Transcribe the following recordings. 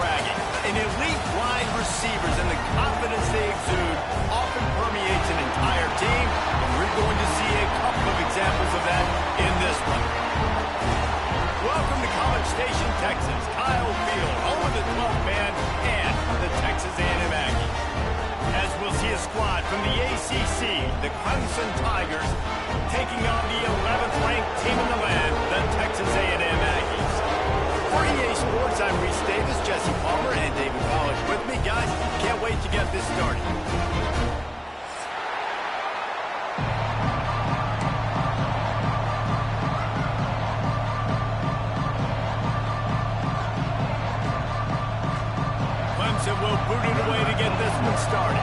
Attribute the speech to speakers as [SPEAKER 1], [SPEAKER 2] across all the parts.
[SPEAKER 1] bragging. An elite wide receivers and the confidence they exude often permeates an entire team, and we're going to see a couple of examples of that in this one. Welcome to College Station, Texas. Kyle Field, home of the 12th man and the Texas A&M Aggies. As we'll see a squad from the ACC, the Crimson Tigers, taking on the 11th ranked team in the land, the Texas A&M Aggies. For EA Sports, I'm Reese Davis, Jesse Palmer, and David College with me. Guys, can't wait to get this started. Clemson will boot it away to get this one started.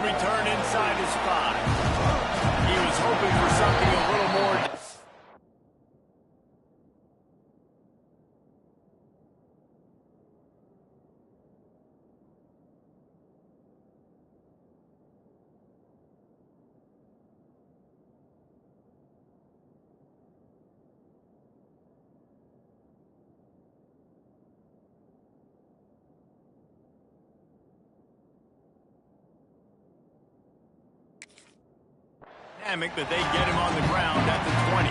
[SPEAKER 1] Return inside his 5. He was hoping for something a little more. But they get him on the ground at the 20.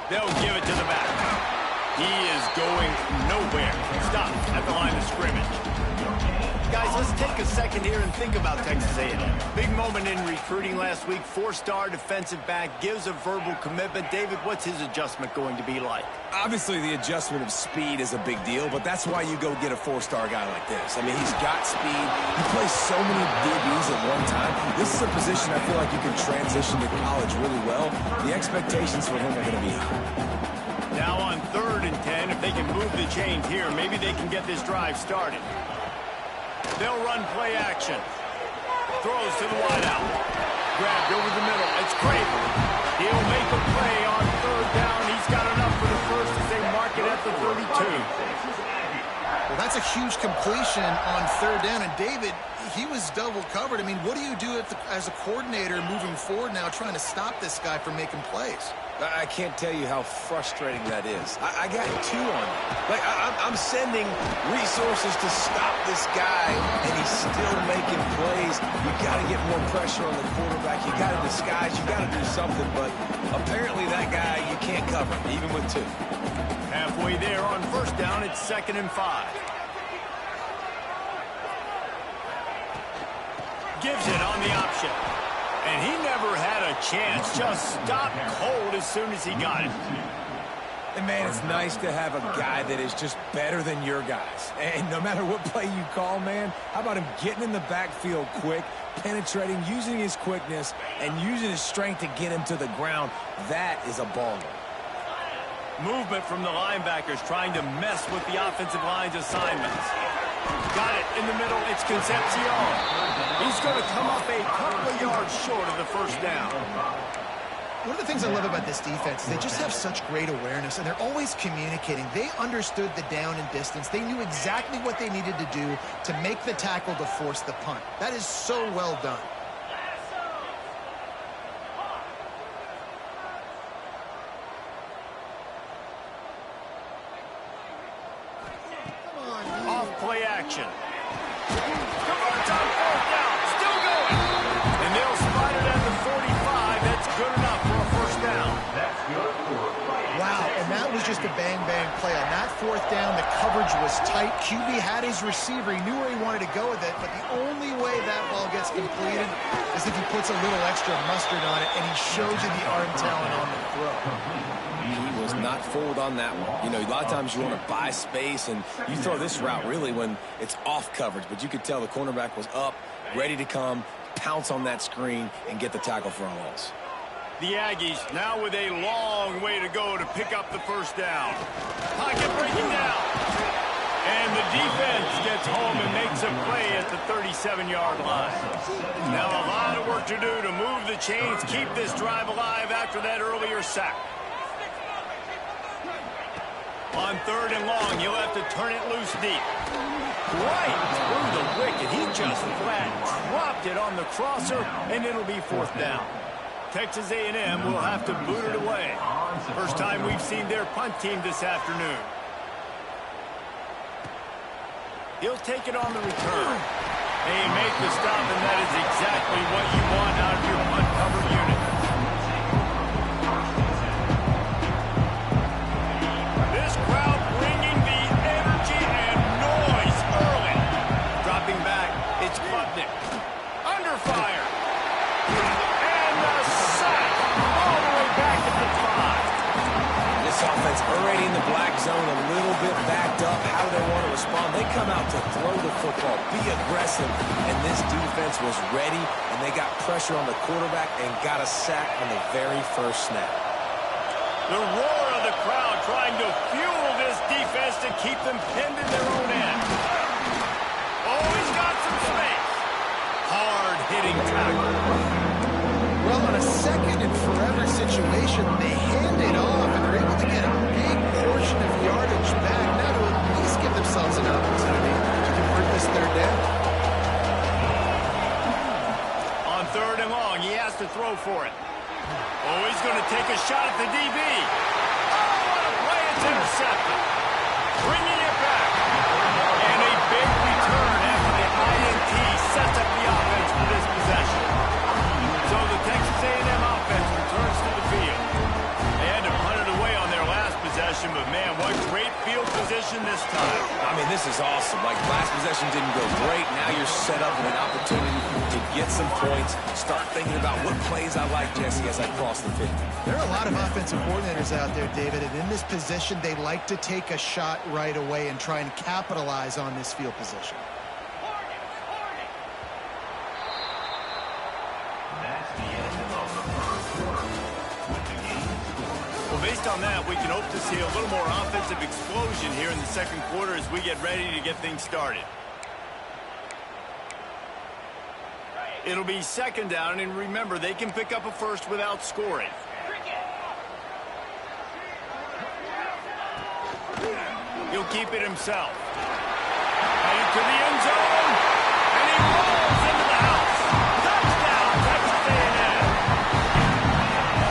[SPEAKER 1] They'll give it to the back. He is going nowhere. Stop at the line of scrimmage. Guys, let's take a second here and think about Texas A&M. Big moment in recruiting last week. 4-star defensive back gives a verbal commitment. David, what's his adjustment going to be like?
[SPEAKER 2] Obviously, the adjustment of speed is a big deal, but that's why you go get a 4-star guy like this. I mean, he's got speed. He plays so many DBs at one time. This is a position I feel like you can transition to college really well. The expectations for him are going to be high.
[SPEAKER 1] Now on 3rd and 10, if they can move the chains here, maybe they can get this drive started. They'll run play action. Throws to the wideout. Grabbed over the middle. It's Craven. He'll make a play on 3rd down. He's got enough for the first as they mark it at the 32.
[SPEAKER 3] Well, that's a huge completion on 3rd down. And David, he was double covered. I mean, what do you do as a coordinator moving forward now trying to stop this guy from making plays?
[SPEAKER 2] I can't tell you how frustrating that is. I got 2 on him. Like, I'm sending resources to stop this guy, and he's still making plays. You got to get more pressure on the quarterback. You got to disguise. You got to do something, but apparently that guy you can't cover, even with 2.
[SPEAKER 1] Halfway there on 1st down, it's 2nd and 5. Gives it on the option. And he never had a chance. Just stopped cold as soon as he got it.
[SPEAKER 2] And, man, it's nice to have a guy that is just better than your guys. And no matter what play you call, man, how about him getting in the backfield quick, penetrating, using his quickness, and using his strength to get him to the ground. That is a baller.
[SPEAKER 1] Movement from the linebackers trying to mess with the offensive line's assignments. Got it in the middle. It's Concepcion. He's going to come up a couple of yards short of the 1st down.
[SPEAKER 3] One of the things I love about this defense is they just have such great awareness, and they're always communicating. They understood the down and distance. They knew exactly what they needed to do to make the tackle to force the punt. That is so well done.
[SPEAKER 1] Play action. Converts on 4th down. Still going. And they'll spot it at the 45. That's good enough for a 1st down.
[SPEAKER 3] Wow, and that was just a bang-bang play. On that 4th down, the coverage was tight. QB had his receiver. He knew where he wanted to go with it, but the only way that ball gets completed is if he puts a little extra mustard on it, and he shows you the arm talent on the throw.
[SPEAKER 2] He was not fooled on that one. You know, a lot of times you want to buy space, and you throw this route really when it's off coverage, but you could tell the cornerback was up, ready to come, pounce on that screen and get the tackle for a loss.
[SPEAKER 1] The Aggies now with a long way to go to pick up the first down. Pocket breaking down. And the defense gets home and makes a play at the 37-yard line. Now a lot of work to do to move the chains, keep this drive alive after that earlier sack. On 3rd and long, you'll have to turn it loose deep. Right through the wicket. He just flat dropped it on the crosser, and it'll be 4th down. Texas A&M will have to boot it away. First time we've seen their punt team this afternoon. He'll take it on the return. They make the stop, and that is exactly what you want out of your punt cover unit. This crowd bringing the energy and noise early. Dropping back, it's Klubnik. Under fire. And the sack all the way back at the 5.
[SPEAKER 2] This offense already in the black zone, a little bit backed up. How do they want to respond? They come out to throw the football, be aggressive, and this defense was ready, and they got pressure on the quarterback and got a sack on the very first snap.
[SPEAKER 1] The roar of the crowd trying to fuel this defense to keep them pinned in their own end. Oh, he's got some space. Hard-hitting tackle.
[SPEAKER 3] Well, on a second and forever situation, they hand it off, and they're able to get a big portion of yardage back, now to at least give themselves an opportunity to convert this 3rd down.
[SPEAKER 1] On 3rd and long, he has to throw for it. Oh, he's going to take a shot at the DB. Oh, what a play. It's intercepted. Bringing it back. And a big return after the INT sets up the offense for this possession. So the Texas A&M offense returns to the field. They had to punt it away on their last possession, but man, what great field position this time.
[SPEAKER 2] I mean, this is awesome. Like, last possession didn't go great. Now you're set up with an opportunity to get some points. Start thinking about what plays I like, Jesse, as I cross the 50.
[SPEAKER 3] There are a lot of offensive coordinators out there, David, and in this position, they like to take a shot right away and try and capitalize on this field position.
[SPEAKER 1] Well, based on that, we can hope to see a little more offensive explosion here in the second quarter as we get ready to get things started. It'll be 2nd down, and remember, they can pick up a first without scoring. He'll keep it himself. Heading to the end zone, and he rolls into the house. Touchdown, Texas A&M.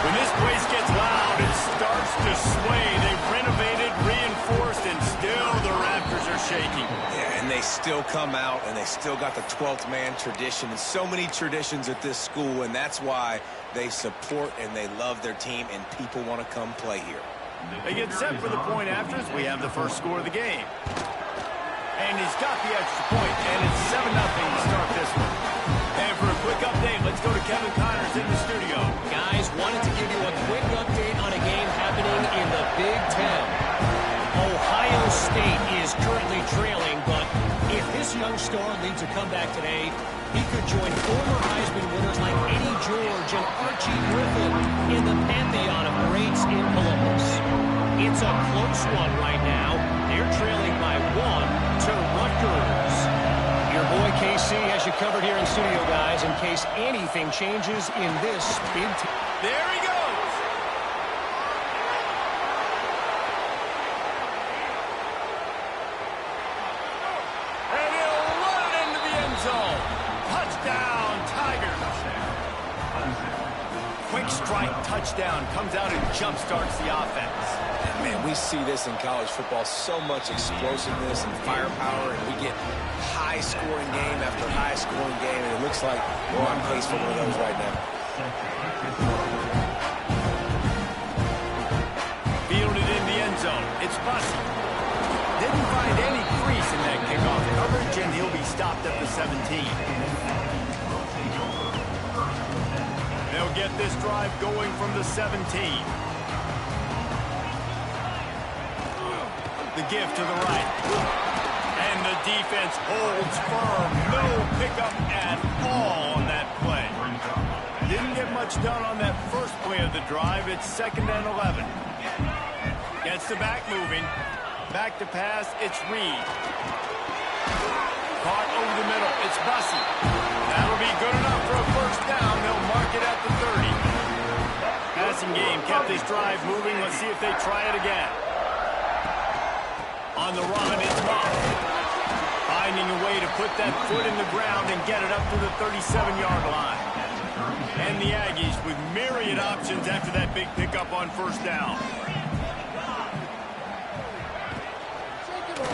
[SPEAKER 1] When this place gets loud, it starts to sway. They've renovated, reinforced, and still the Raptors are shaking.
[SPEAKER 2] Yeah, and they still come out, and they still got the 12th man tradition. And so many traditions at this school, and that's why they support and they love their team, and people want to come play here.
[SPEAKER 1] They get set for the point afters. We have the first score of the game. And he's got the extra point, and it's 7-0 to start this one. And for a quick update, let's go to Kevin Connors in the studio.
[SPEAKER 4] Guys, wanted to give you a quick update on a game happening in the Big Ten. Ohio State is currently trailing, but if this young star leads a comeback today, he could join former Heisman winners like Eddie George and Archie Griffin in the pantheon of greats in Columbus. It's a close one right now. They're trailing by 1 to Rutgers. Your boy KC has you covered here in studio, guys, in case anything changes in this Big Ten.
[SPEAKER 1] There he goes. And he'll run it into the end zone. Touchdown, Tigers. Quick strike touchdown comes out and jump-starts the offense.
[SPEAKER 2] And man, we see this in college football, so much explosiveness and firepower, and we get high-scoring game after high-scoring game, and it looks like we're on pace for one of those right now.
[SPEAKER 1] Fielded in the end zone. It's Bussy. Didn't find any crease in that kickoff coverage, and he'll be stopped at the 17. They'll get this drive going from the 17. The give to the right. And the defense holds firm. No pickup at all on that play. didn't get much done on that first play of the drive. It's 2nd and 11. Gets the back moving. Back to pass, it's Reed. Caught over the middle, it's Bussey. That'll be good enough for a first down. They'll mark it at the 30. Passing game kept this drive moving. Let's see if they try it again. On the run, it's Moss. Finding a way to put that foot in the ground and get it up to the 37-yard line. And the Aggies with myriad options after that big pickup on first down.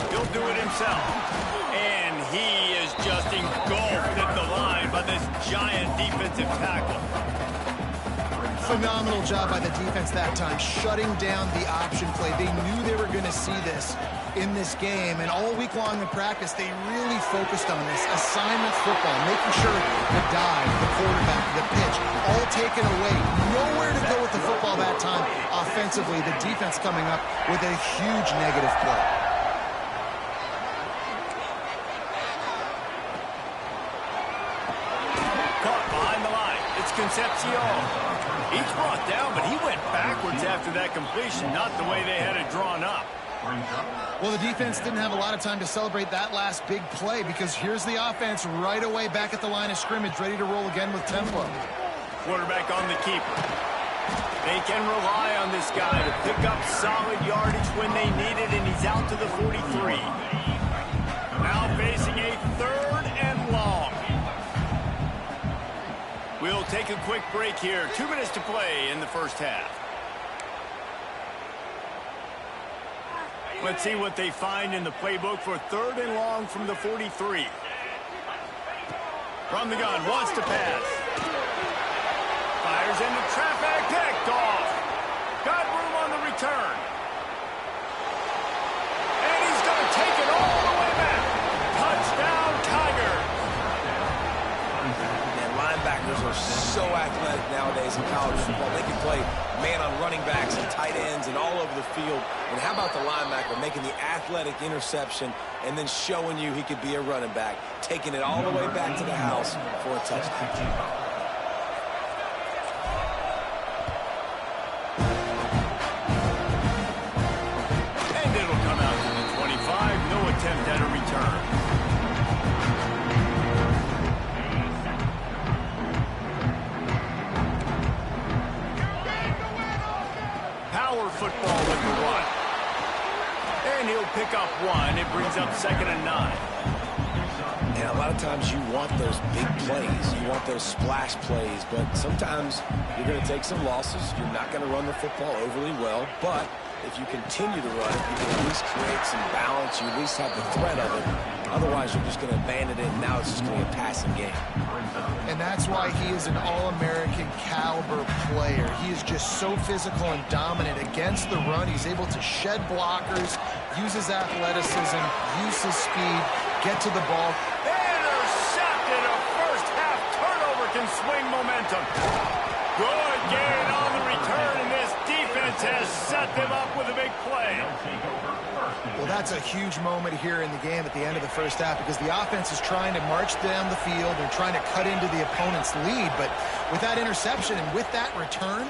[SPEAKER 1] He'll do it himself. And he is just engulfed at the line by this giant defensive tackle.
[SPEAKER 3] Phenomenal job by the defense that time, shutting down the option play. They knew they were going to see this in this game, and all week long in practice, they really focused on this. Assignment football, making sure the dive, the quarterback, the pitch, all taken away. Nowhere to go with the football that time. Offensively, the defense coming up with a huge negative play.
[SPEAKER 1] Caught behind the line. It's Concepcion. He's brought down, but he went backwards after that completion, not the way they had it drawn up.
[SPEAKER 3] Well, the defense didn't have a lot of time to celebrate that last big play because here's the offense right away back at the line of scrimmage, ready to roll again with tempo.
[SPEAKER 1] Quarterback on the keeper. They can rely on this guy to pick up solid yardage when they need it, and he's out to the 43. Now facing a 3rd and long. We'll take a quick break here. 2 minutes to play in the first half. Let's see what they find in the playbook for 3rd and long from the 43. From the gun, wants to pass. Fires into traffic, picked off. Got room on the return. And he's going to take it all the way back. Touchdown, Tigers.
[SPEAKER 2] Linebackers are so athletic nowadays in college football. They can play man on running backs and tight ends and all over the field. And how about the linebacker making the athletic interception and then showing you he could be a running back, taking it all the way back to the house for a touchdown.
[SPEAKER 1] And it'll come out to the 25. No attempt at a return. Football with the run. And he'll pick up 1. It brings up 2nd and 9.
[SPEAKER 2] And a lot of times you want those big plays. You want those splash plays. But sometimes you're going to take some losses. You're not going to run the football overly well. But if you continue to run it, you can at least create some balance. You at least have the threat of it. Otherwise, you're just going to abandon it, and now it's just going to be a passing game.
[SPEAKER 3] And that's why he is an All-American caliber player. He is just so physical and dominant against the run. He's able to shed blockers, use his athleticism, use his speed, get to the ball.
[SPEAKER 1] Intercepted. A first-half turnover can swing momentum. Good gain on the return, and this defense has set them up with a big play.
[SPEAKER 3] Well, that's a huge moment here in the game at the end of the first half because the offense is trying to march down the field. They're trying to cut into the opponent's lead. But with that interception and with that return,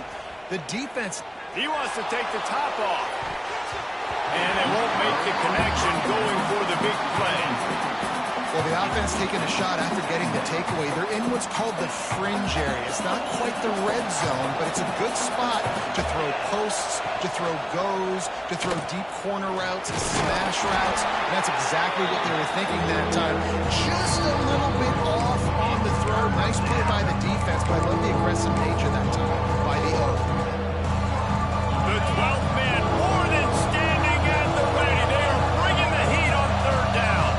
[SPEAKER 3] the defense...
[SPEAKER 1] He wants to take the top off. And they won't make the connection going for the big play.
[SPEAKER 3] Well, the offense taking a shot after getting the takeaway. They're in what's called the fringe area. It's not quite the red zone, but it's a good spot to throw posts, to throw goes, to throw deep corner routes, smash routes. And that's exactly what they were thinking that time. Just a little bit off on the throw. Nice play by the defense, but I love the aggressive nature that time by the O.
[SPEAKER 1] The 12th man more than standing at the ready. They are bringing the heat on 3rd down.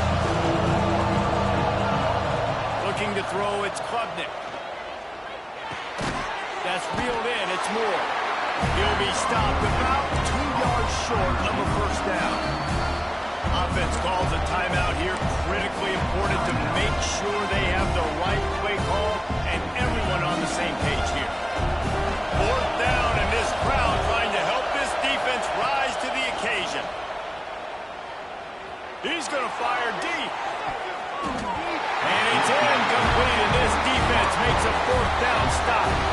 [SPEAKER 1] Looking to throw, it's Klubnik. That's reeled in, it's Moore. He'll be stopped about 2 yards short of a first down. Offense calls a timeout here. Critically important to make sure they have the right play call and everyone on the same page here. 4th down, and this crowd trying to help this defense rise to the occasion. He's going to fire deep. And it's incomplete, and this defense makes a 4th down stop.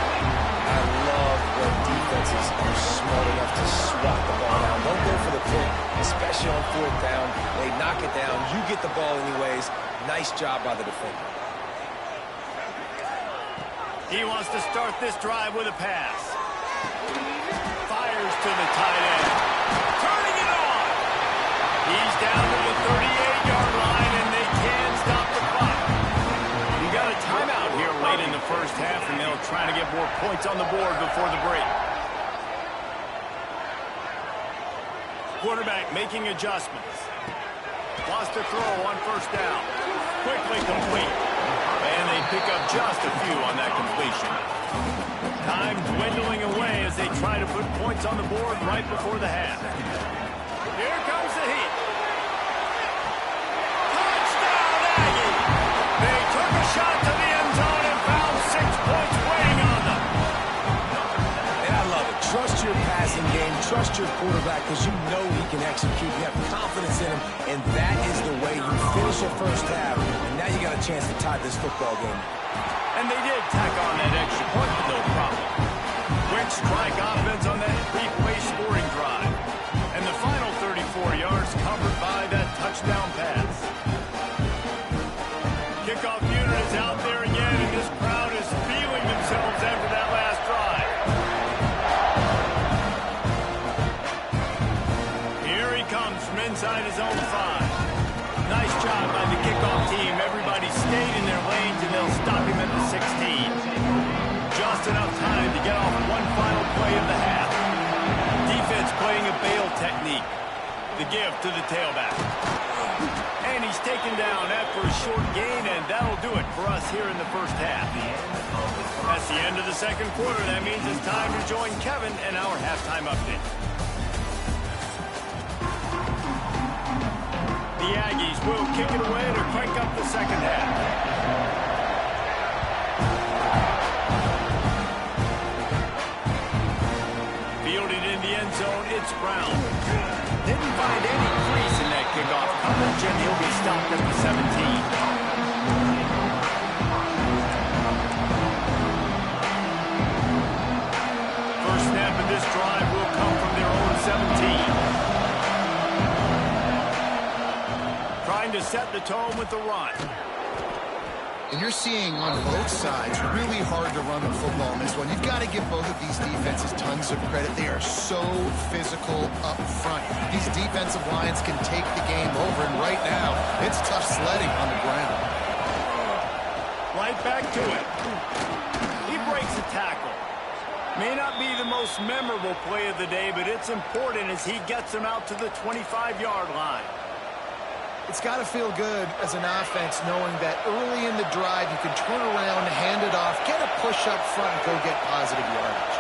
[SPEAKER 2] defenses are smart enough to swat the ball down. Don't go for the pick, especially on fourth down. They knock it down. You get the ball anyways. Nice job by the defender.
[SPEAKER 1] He wants to start this drive with a pass. Fires to the tight end. Turning it on. He's down to the 38-yard line, and they can stop the clock. You got a timeout here late in the first half, and they'll try to get more points on the board before the break. Quarterback making adjustments. Wants to throw on first down. Quickly complete. And they pick up just a few on that completion. Time dwindling away as they try to put points on the board right before the half. Here comes the heat. Touchdown, Aggie! They took a shot to the end zone and found 6 points waiting on them.
[SPEAKER 2] And I love it. Trust your passing game. Trust your quarterback because you know he can execute. You have confidence in him, and that is the way you finish your first half. And now you got a chance to tie this football game.
[SPEAKER 1] And they did tack on that extra point with no problem. Quick strike offense on that 3-play scoring drive. And the final 34 yards covered by that touchdown pass. Kickoff unit is out there again, and this crowd is feeling themselves after that last drive. Here he comes from inside his own 5. Nice job by the kickoff team. Everybody stayed in their lanes, and they'll stop him at the 16. Just enough time to get off one final play of the half. Defense playing a bail technique. The give to the tailback. And he's taken down after a short gain, and that'll do it for us here in the first half. That's the end of the second quarter. That means it's time to join Kevin and our halftime update. The Aggies will kick it away to crank up the second half. Fielded in the end zone, it's Brown. Didn't find any crease in that kickoff coverage, and he'll be stopped at the 17. First snap of this drive will come from their own 17. Trying to set the tone with the run.
[SPEAKER 3] And you're seeing on both sides really hard to run the football in this one. You've got to give both of these defenses tons of credit. They are so physical up front. These defensive lines can take the game over, and right now, it's tough sledding on the ground.
[SPEAKER 1] Right back to it. He breaks a tackle. May not be the most memorable play of the day, but it's important as he gets them out to the 25-yard line.
[SPEAKER 3] It's got to feel good as an offense knowing that early in the drive you can turn around, hand it off, get a push up front, and go get positive yardage.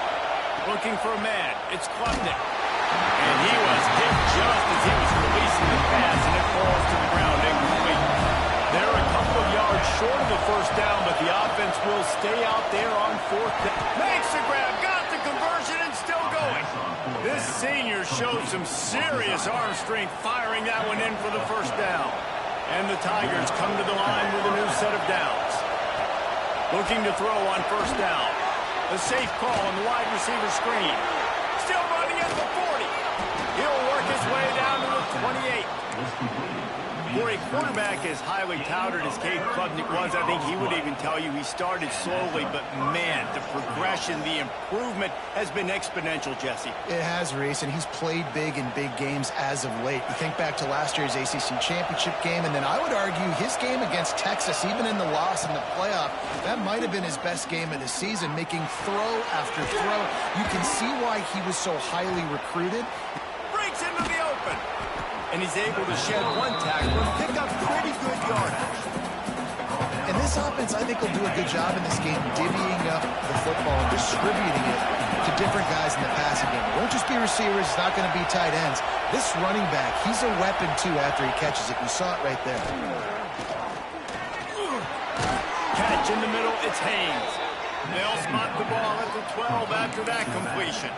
[SPEAKER 1] Looking for a man. It's Klubnik. And he was hit just as he was releasing the pass, and it falls to the ground incomplete. They're a couple of yards short of the first down, but the offense will stay out there on fourth down. Makes the grab, got the conversion, and still going. This senior showed some serious arm strength firing that one in for the first down. And the Tigers come to the line with a new set of downs. Looking to throw on first down. A safe call on the wide receiver screen. Still running at the 40. He'll work his way down to the 28. For a quarterback as highly touted as Cade Klubnik was, I think he would even tell you he started slowly, but man, the progression, the improvement has been exponential, Jesse.
[SPEAKER 3] It has, Reese, and he's played big in big games as of late. You think back to last year's ACC championship game, and then I would argue his game against Texas, even in the loss in the playoff, that might have been his best game of the season, making throw after throw. You can see why he was so highly recruited.
[SPEAKER 1] Breaks into the open. And he's able to shed one tackle and pick up pretty good yardage.
[SPEAKER 3] And this offense, I think, will do a good job in this game divvying up the football and distributing it to different guys in the passing game. It won't just be receivers. It's not going to be tight ends. This running back, he's a weapon, too, after he catches it. You saw it right there.
[SPEAKER 1] Catch in the middle. It's Haynes. They'll spot the ball at the 12 after that completion.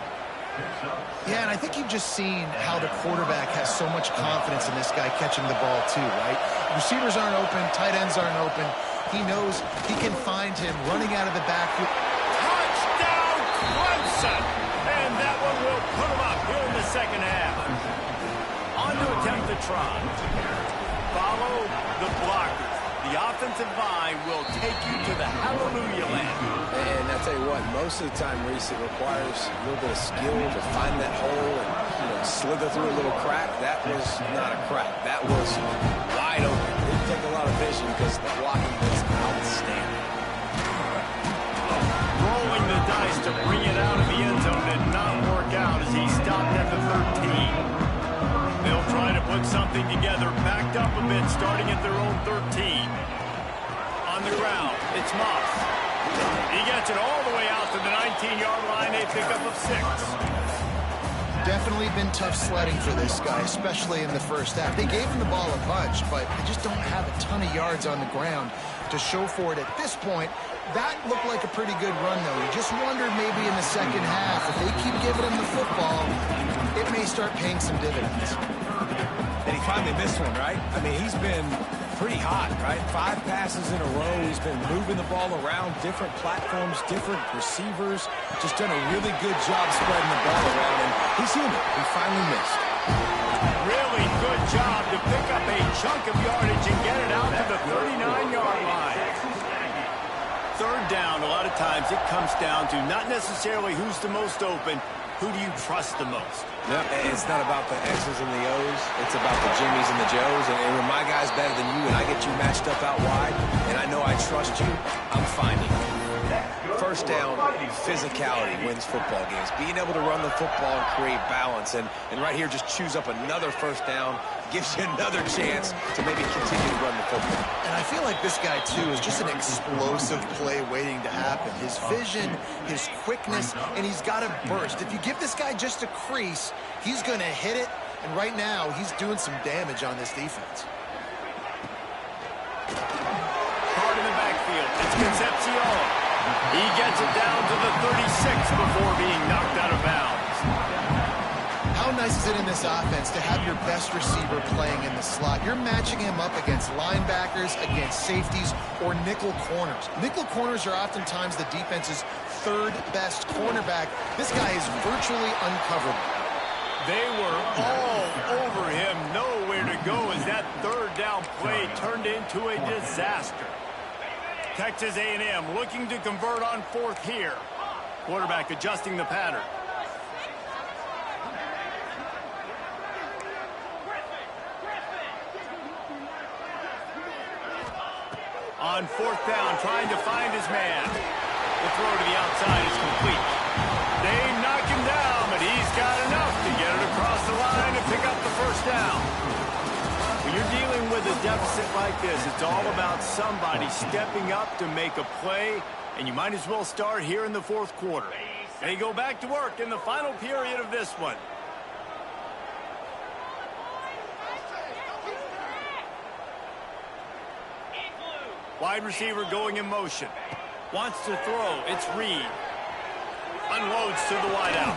[SPEAKER 3] Yeah, and I think you've just seen how the quarterback has so much confidence in this guy catching the ball too, right? Receivers aren't open, tight ends aren't open. He knows he can find him running out of the backfield.
[SPEAKER 1] Touchdown, Clemson! And attempt to try. Follow the blockers. The offensive line will take you to the hallelujah land.
[SPEAKER 2] And I tell you what, most of the time, Reese, it requires a little bit of skill to find that hole and slither through a little crack. That was not a crack. That was wide open. It didn't take a lot of vision because the blocking was outstanding.
[SPEAKER 1] Rolling the dice to bring it out of the end zone did not work out as he stopped at the 13. They'll try to put something together, backed up a bit, starting at their own 13. On the ground, it's Moss. He gets it all the way out to the 19-yard line, a pickup of 6.
[SPEAKER 3] Definitely been tough sledding for this guy, especially in the first half. They gave him the ball a bunch, but they just don't have a ton of yards on the ground to show for it at this point. That looked like a pretty good run, though. You just wondered maybe in the second half, if they keep giving him the football, it may start paying some dividends.
[SPEAKER 2] And he finally missed one, right? I mean, he's been pretty hot, right? 5 passes in a row. He's been moving the ball around, different platforms, different receivers. Just done a really good job spreading the ball around, and he's human. He finally missed.
[SPEAKER 1] Really good job to pick up a chunk of yardage and get it out to the 39-yard line. Third down, a lot of times it comes down to not necessarily who's the most open, who do you trust the most?
[SPEAKER 2] Yep, it's not about the X's and the O's. It's about the Jimmies and the Joes. And when my guy's better than you and I get you matched up out wide and I know I trust you, I'm finding you. First down, physicality wins football games. Being able to run the football and create balance. And right here, just choose up another first down, gives you another chance to maybe continue to run the football.
[SPEAKER 3] And I feel like this guy, too, is just an explosive play waiting to happen. His vision, his quickness, and he's got a burst. If you give this guy just a crease, he's going to hit it. And right now, he's doing some damage on this defense.
[SPEAKER 1] Hard in the backfield. It's Concepcion. He gets it down to the 36 before being knocked out of bounds.
[SPEAKER 3] How nice is it in this offense to have your best receiver playing in the slot? You're matching him up against linebackers, against safeties, or nickel corners. Nickel corners are oftentimes the defense's third best cornerback. This guy is virtually uncoverable.
[SPEAKER 1] They were all over him, nowhere to go as that third down play turned into a disaster. Texas A&M looking to convert on 4th here. Quarterback adjusting the pattern. On 4th down, trying to find his man. The throw to the outside is complete. They knock him down, but he's got enough to get it across the line and pick up the first down. When you're dealing with a deficit like this, it's all about somebody stepping up to make a play, and you might as well start here in the 4th quarter. They go back to work in the final period of this one. Wide receiver going in motion. Wants to throw. It's Reed. Unloads to the wideout.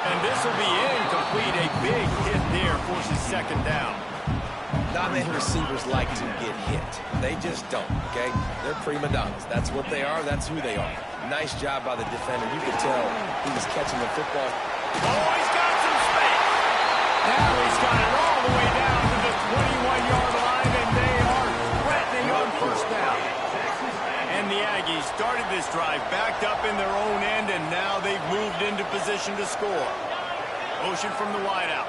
[SPEAKER 1] And this will be incomplete. A big hit there forces 2nd down.
[SPEAKER 2] Not many receivers like to get hit. They just don't, okay? They're prima donnas. That's what they are. That's who they are. Nice job by the defender. You could tell he was catching the football.
[SPEAKER 1] Oh, he's got some space. Now he's got it all the way down to the 21-yard line, and they are threatening on 1st down. And the Aggies started this drive backed up in their own end, and now they've moved into position to score. Motion from the wideout.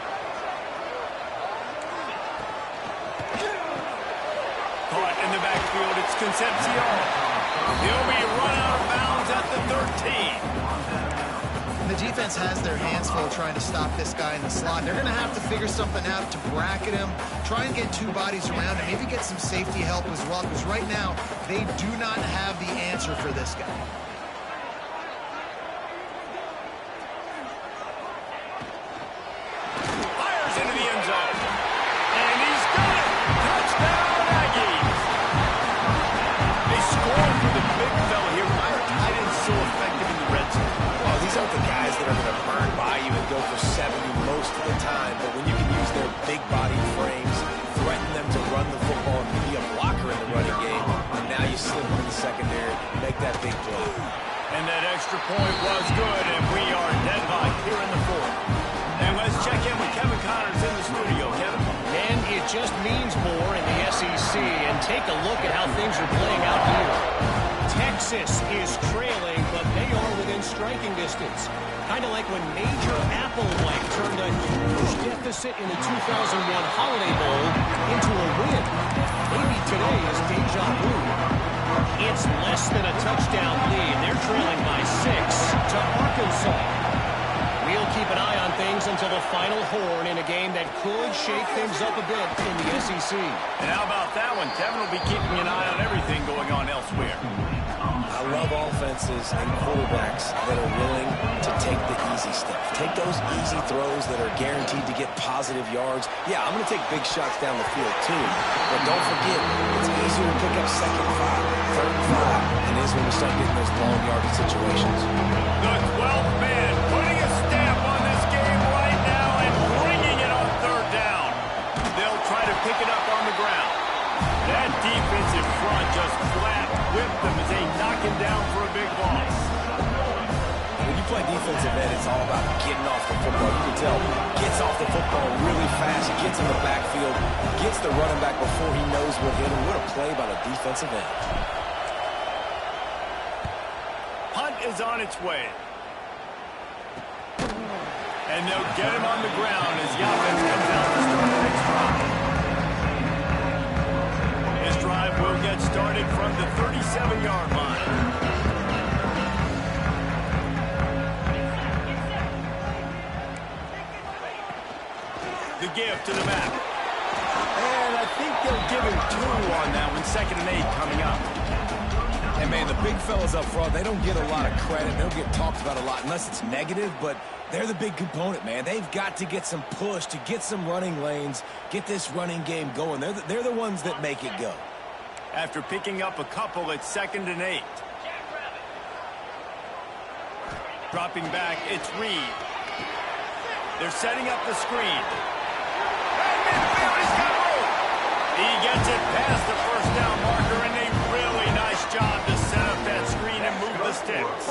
[SPEAKER 1] Caught in the backfield, it's Concepcion. He'll be run out of bounds at the 13.
[SPEAKER 3] And the defense has their hands full trying to stop this guy in the slot. They're going to have to figure something out to bracket him, try and get 2 bodies around him, maybe get some safety help as well, because right now they do not have the answer for this guy.
[SPEAKER 1] Fires into the end zone. And he's got it. Touchdown, Aggies. They scored for the big fella here. Why are tight ends so effective in the red zone?
[SPEAKER 2] Well, these aren't the guys that are going to burn by you and go for 70 most of the time. But when you can use their big body frames, threaten them to run the football and be a blocker in the running game, and now you slip in the secondary, make that big play.
[SPEAKER 1] And that extra point was good, and we are deadlocked here in the 4th. And let's check in with Kevin Connors in the studio. Kevin?
[SPEAKER 4] just means more in the SEC, and take a look at how things are playing out here. Texas is trailing, but they are within striking distance. Kind of like when Major Applewhite turned a huge deficit in the 2001 Holiday Bowl into a win. Maybe today is deja vu. It's less than a touchdown lead. They're trailing by 6 to Arkansas. We'll keep an eye on things until the final horn in a game that could shake things up a bit in the SEC.
[SPEAKER 1] And how about that one? Kevin will be keeping an eye on everything going on elsewhere.
[SPEAKER 2] I love offenses and quarterbacks that are willing to take the easy stuff. Take those easy throws that are guaranteed to get positive yards. Yeah, I'm going to take big shots down the field too. But don't forget, it's easier to pick up second 5, third 5 than it is when we start getting those long yardage situations.
[SPEAKER 1] The 12th man putting a stamp on this game right now and bringing it on third down. They'll try to pick it up on the ground. That defensive front just flat whipped them as they knock him down for a big loss.
[SPEAKER 2] When you play defensive end, it's all about getting off the football. You can tell, gets off the football really fast, gets in the backfield, gets the running back before he knows what hit him. What a play by the defensive end.
[SPEAKER 1] Punt is on its way. And they'll get him on the ground as the offense comes out to start the next drive. This drive will get started from the 37-yard line. The give to the back. And I think they'll give him 2 on that one. 2nd and 8 coming up.
[SPEAKER 2] And, man, the big fellas up front, they don't get a lot of credit. They don't get talked about a lot unless it's negative, but they're the big component, man. They've got to get some push, to get some running lanes, get this running game going. They're the ones that make it go.
[SPEAKER 1] After picking up a couple, it's 2nd and 8. Dropping back, it's Reed. They're setting up the screen. He gets it past the first down marker, and a really nice job to set up that screen and move the sticks.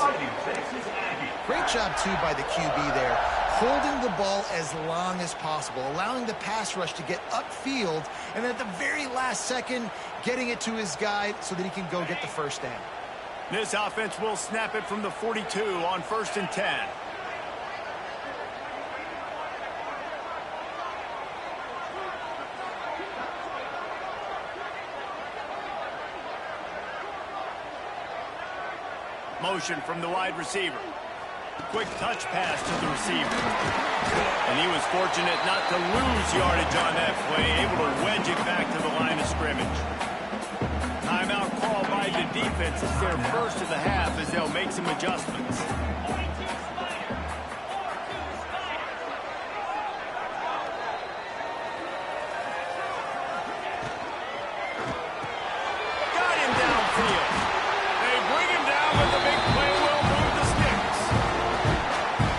[SPEAKER 3] Great job, too, by the QB there, holding the ball as long as possible, allowing the pass rush to get upfield, and at the very last second, getting it to his guy so that he can go get the first down.
[SPEAKER 1] This offense will snap it from the 42 on 1st and 10. Motion from the wide receiver. Quick touch pass to the receiver. And he was fortunate not to lose yardage on that play, able to wedge it back to the line of scrimmage. Timeout call by the defense. It's their first of the half as they'll make some adjustments. Got him downfield. They bring him down with the big play. Will move the sticks.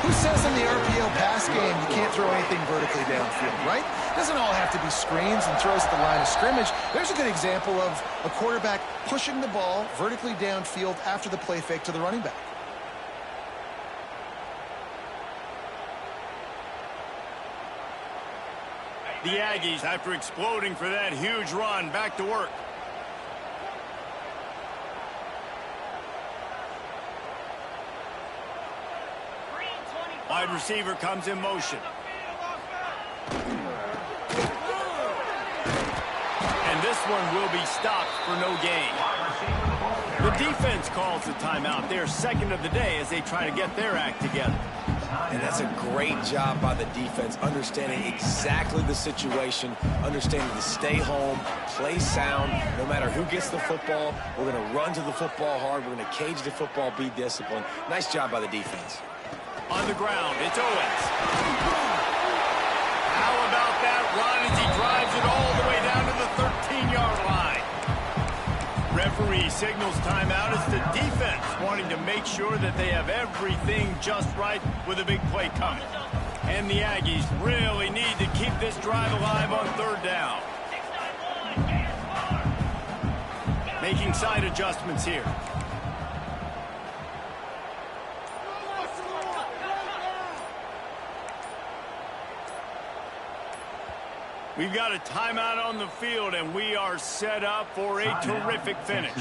[SPEAKER 3] Who says in the RPO pass game you can't throw anything vertically downfield, right? Doesn't all have to be screens and throws at the line of scrimmage. There's a good example of a quarterback pushing the ball vertically downfield after the play fake to the running back.
[SPEAKER 1] The Aggies, after exploding for that huge run, back to work. Wide receiver comes in motion. And this one will be stopped for no gain. The defense calls the timeout. They're 2nd of the day as they try to get their act together.
[SPEAKER 2] And that's a great job by the defense, understanding exactly the situation, understanding to stay home, play sound. No matter who gets the football, we're going to run to the football hard. We're going to cage the football, be disciplined. Nice job by the defense.
[SPEAKER 1] On the ground, it's Owens. How about that run as he drives it all the way down to the 13-yard line? Referee signals timeout. It's the defense wanting to make sure that they have everything just right with a big play coming. And the Aggies really need to keep this drive alive on 3rd down. Making side adjustments here. We've got a timeout on the field, and we are set up for a terrific finish.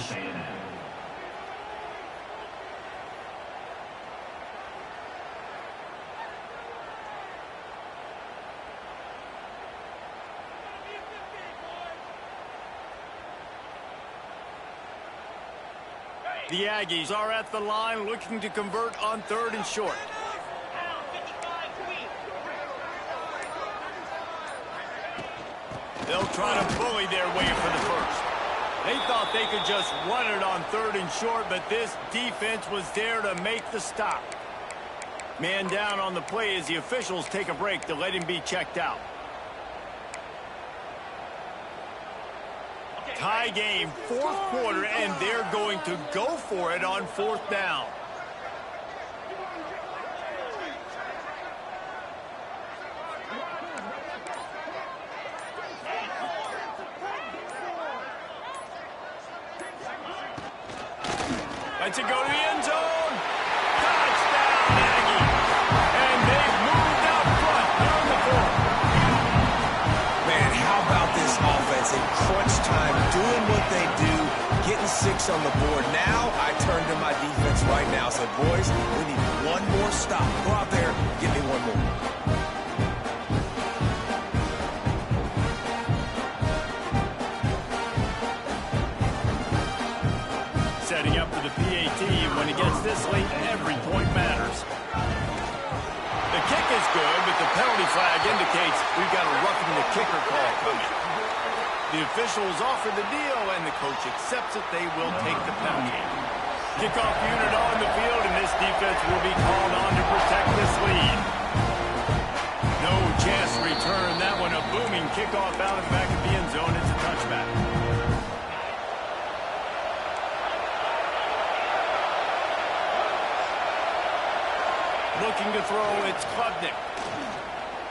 [SPEAKER 1] The Aggies are at the line looking to convert on 3rd and short. They'll try to bully their way for the first. They thought they could just run it on 3rd and short, but this defense was there to make the stop. Man down on the play as the officials take a break to let him be checked out. Tie game, 4th quarter, and they're going to go for it on 4th down. Let's it go to the end zone. Touchdown, Aggie. And they've moved out front down the court.
[SPEAKER 2] Man, how about this offense in crunch time, doing what they do, getting 6 on the board. Now I turn to my defense right now and say, boys, we need one more stop. Go out there, get me one more.
[SPEAKER 1] Setting up for the PAT. When it gets this late, every point matters. The kick is good, but the penalty flag indicates we've got a roughing the kicker call coming. The officials offer the deal, and the coach accepts it. They will take the penalty. Kickoff unit on the field, and this defense will be called on to protect this lead. No chance to return that one. A booming kickoff out of the back of the end zone. It's a touchback. Looking to throw, it's Klubnik.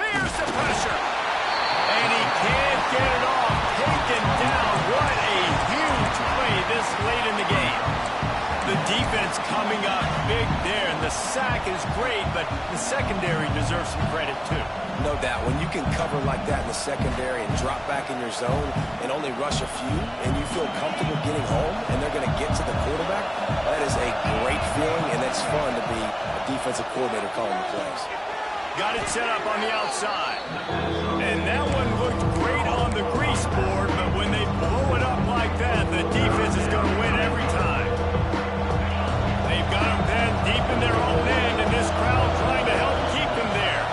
[SPEAKER 1] Here's the pressure. And he can't get it off. Taken down. What a huge play this late in the game. The defense coming up big there, and the sack is great, but the secondary deserves some credit too.
[SPEAKER 2] No doubt. When you can cover like that in the secondary and drop back in your zone and only rush a few, and you feel comfortable getting home, and they're going to get to the quarterback, that is a great feeling, and it's fun to be a defensive coordinator calling the plays.
[SPEAKER 1] Got it set up on the outside. And that one looked great on the grease board, but when they blow it up like that, the defense is going to win every time. They've got them then deep in their own end, and this crowd trying to help keep them there.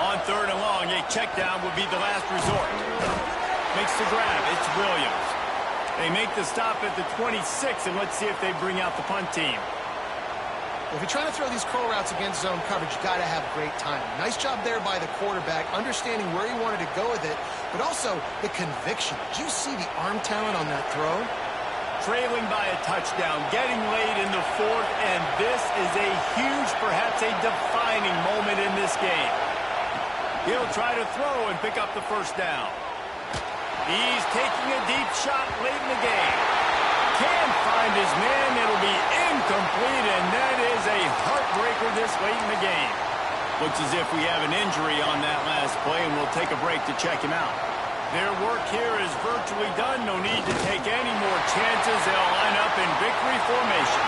[SPEAKER 1] On 3rd and long, a check down would be the last resort. Makes the grab. It's Williams. They make the stop at the 26, and let's see if they bring out the punt team.
[SPEAKER 3] If you're trying to throw these curl routes against zone coverage, you got to have great timing. Nice job there by the quarterback, understanding where he wanted to go with it, but also the conviction. Did you see the arm talent on that throw?
[SPEAKER 1] Trailing by a touchdown, getting late in the 4th, and this is a huge, perhaps a defining moment in this game. He'll try to throw and pick up the 1st down. He's taking a deep shot late in the game. Can't find his man. It'll be incomplete, and that is a heartbreaker this late in the game. Looks as if we have an injury on that last play, and we'll take a break to check him out. Their work here is virtually done. No need to take any more chances. They'll line up in victory formation.